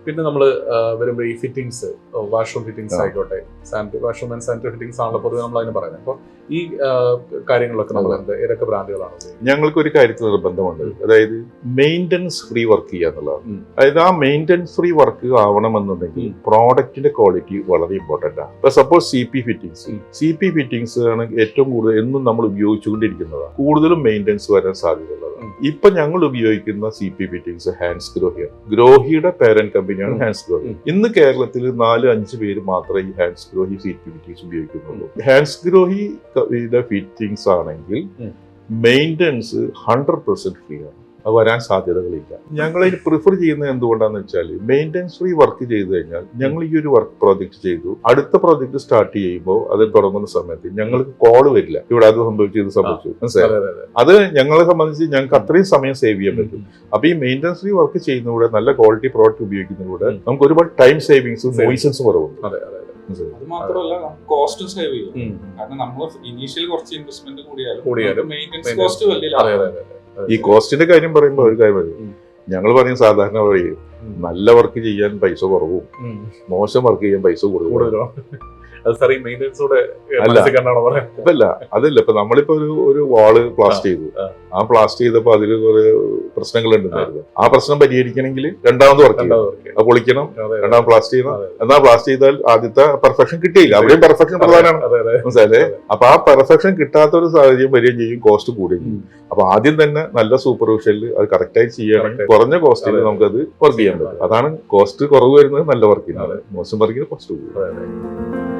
പിന്നെ നമ്മൾ വരുമ്പോൾ ഈ ഫിറ്റിംഗ്സ്, വാഷ്റൂം ഫിറ്റിംഗ്സ് ആയിക്കോട്ടെ, വാഷ്റൂം ആൻഡ് സാനിറ്ററി ഫിറ്റിംഗ്സ് ആണല്ലോ പൊതുവെ നമ്മൾ അതിന് പറയുന്നത്. അപ്പോൾ ഈ കാര്യങ്ങളൊക്കെ നമ്മൾ ഏതൊക്കെ ബ്രാൻഡുകളാണ്? ഞങ്ങൾക്ക് ഒരു കാര്യത്തിൽ നിർബന്ധമുണ്ട്, അതായത് മെയിൻ്റനൻസ് ഫ്രീ വർക്ക് ചെയ്യുക എന്നുള്ളതാണ്. അതായത് ആ മെയിൻ്റനൻസ് ഫ്രീ വർക്ക് ആവണമെന്നുണ്ടെങ്കിൽ പ്രോഡക്റ്റിന്റെ ക്വാളിറ്റി വളരെ ഇമ്പോർട്ടൻ്റ് ആണ്. ഇപ്പൊ സപ്പോസ് സി പി ഫിറ്റിംഗ്സ് ആണ് ഏറ്റവും കൂടുതൽ എന്നും നമ്മൾ ഉപയോഗിച്ചുകൊണ്ടിരിക്കുന്നതാണ്, കൂടുതലും മെയിൻ്റനൻസ് വരാൻ സാധ്യതയുള്ളതാണ്. ഇപ്പൊ ഞങ്ങൾ ഉപയോഗിക്കുന്ന സി പി ഫിറ്റിംഗ്സ് ഹാൻസ് ഗ്രോഹിയാണ്. ഗ്രോഹിയുടെ പേരന്റ് കമ്പനിയാണ് ഹാൻസ് ഗ്രോഹി. ഇന്ന് കേരളത്തിൽ 4-5 പേര് മാത്രമേ ഈ Hans Grohe C P fittings ഉപയോഗിക്കുന്നുള്ളൂ. ഹാൻസ് ഗ്രോഹി ഫിറ്റിംഗ്സ് ആണെങ്കിൽ മെയിൻ്റനൻസ് 100% ഫ്രീ ആണ്, അത് വരാൻ സാധ്യതകളില്ല. ഞങ്ങൾ അതിന് പ്രിഫർ ചെയ്യുന്നത് എന്തുകൊണ്ടാന്ന് വെച്ചാൽ മെയിൻ്റനൻസ് ഫ്രീ വർക്ക് ചെയ്ത് കഴിഞ്ഞാൽ ഞങ്ങൾ ഈ ഒരു വർക്ക് പ്രോജക്റ്റ് ചെയ്തു, അടുത്ത പ്രോജക്റ്റ് സ്റ്റാർട്ട് ചെയ്യുമ്പോൾ അത് തുടങ്ങുന്ന സമയത്ത് ഞങ്ങൾക്ക് കോള് വരില്ല, ഇവിടെ അത് സംഭവിച്ചു, ഇത് സംഭവിച്ചു, മനസ്സിലായി. അത് ഞങ്ങളെ സംബന്ധിച്ച് ഞങ്ങൾക്ക് അത്രയും സമയം സേവ് ചെയ്യാൻ പറ്റും. അപ്പൊ ഈ മെയിൻ്റനൻസ് ഫ്രീ വർക്ക് ചെയ്യുന്നതിലൂടെ, നല്ല ക്വാളിറ്റി പ്രോഡക്റ്റ് ഉപയോഗിക്കുന്നതിലൂടെ നമുക്ക് ഒരുപാട് ടൈം സേവിങ്സും നോയിസൻസും കുറവുണ്ട്. അത് മാത്രമല്ല കോസ്റ്റും സേവ് ചെയ്യും. കാരണം നമ്മൾ ഇനീഷ്യൽ കുറച്ച് ഇൻവെസ്റ്റ്മെന്റ് കൂടിയാലും മെയിൻ്റനൻസ് കോസ്റ്റ് വലിയ. ഈ കോസ്റ്റിന്റെ കാര്യം പറയുമ്പോൾ ഒരു കാര്യം പറയും, ഞങ്ങൾ പറയും സാധാരണ പറയും നല്ല വർക്ക് ചെയ്യാൻ പൈസ കുറവും, മോശം വർക്ക് ചെയ്യാൻ പൈസ കൂടുതലും. അതല്ല, ഇപ്പൊ നമ്മളിപ്പോ ഒരു വാള് പ്ലാസ്റ്റ് ചെയ്തു, ആ പ്ലാസ്റ്റ് ചെയ്തപ്പോ അതിൽ കുറെ പ്രശ്നങ്ങൾ ഉണ്ടെന്നായിരുന്നു. ആ പ്രശ്നം പരിഹരിക്കണമെങ്കിൽ രണ്ടാമത് വർക്ക് ചെയ്യണം, അത് പൊളിക്കണം, രണ്ടാമത് പ്ലാസ്റ്റ് ചെയ്യണം. എന്നാൽ പ്ലാസ്റ്റ് ചെയ്താൽ ആദ്യത്തെ പെർഫെക്ഷൻ കിട്ടിയില്ല, അവിടെയും പെർഫെക്ഷൻ പ്രധാനമാണ്, മനസ്സിലായേ. അപ്പൊ ആ പെർഫെക്ഷൻ കിട്ടാത്ത ഒരു സാഹചര്യം വരികയും ചെയ്യും, കോസ്റ്റ് കൂടുകയും ചെയ്യും. അപ്പൊ ആദ്യം തന്നെ നല്ല സൂപ്പർവിഷനിൽ അത് കറക്റ്റായി ചെയ്യണമെങ്കിൽ കുറഞ്ഞ കോസ്റ്റിൽ നമുക്കത് വർക്ക് ചെയ്യാൻ പറ്റും. അതാണ് കോസ്റ്റ് കുറവ് വരുന്നത് നല്ല വർക്കിനാണ്, മോശം വർക്കിന് കോസ്റ്റ് കൂടും.